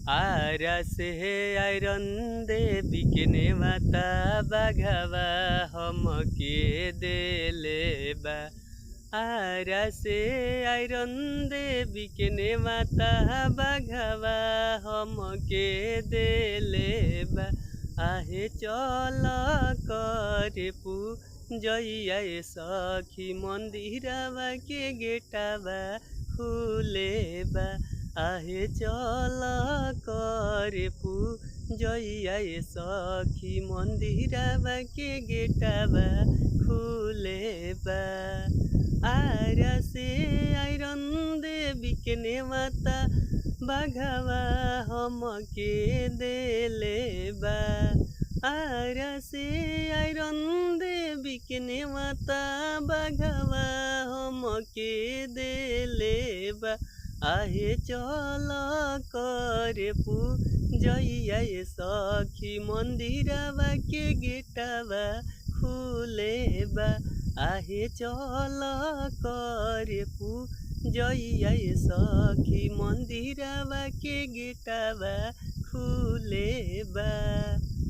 आरा से आयरन देवी के नेवता बघवा हमके देले बा। आरा से आयरन देवी के नेवता बघवा हमके देले बा। आहे चल करे पूजैया सखी मंदिरवा के गेटवा खुले बा। आहे चल करे पूजैया सखी मंदिरवा के गेटवा खुले बा। आरा से आयरन देवी के नेवता बघवा हमके देले बा। आरा से आयरन देवी के नेवता बघवा हमके देले बा। आहे चल करे पूजैया सखी मंदिरवा के गेटवा खुले बा। आहे चल करे पूजैया सखी मंदिरवा के गेटवा खुले बा।